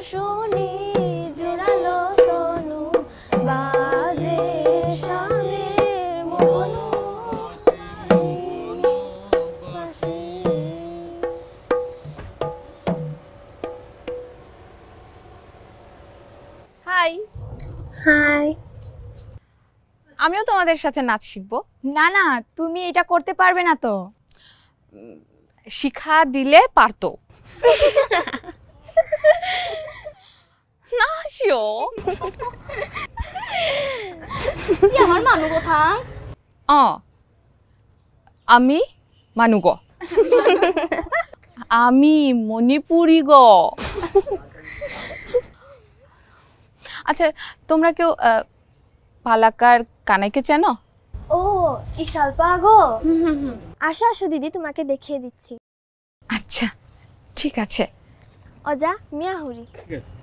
শুনি জোড়ালো তনু বাজে স্বামীর মনো হাই। হাই। আমিও তোমাদের সাথে নাচ শিখবো। না না, তুমি এটা করতে পারবে না তো। শিখা দিলে পারতো। না হাসিও। তুই আমার মানু কথা। আমি মানু গো। আমি মণিপুরি গো। আচ্ছা, তোমরা কেউ পালাকার কানাইকে চেনো? ও ইশাল পাগো। আসো আসো দিদি, তোমাকে দেখিয়ে দিচ্ছি। আচ্ছা ঠিক আছে। অজা মিয়া হুরি। ঠিক আছে।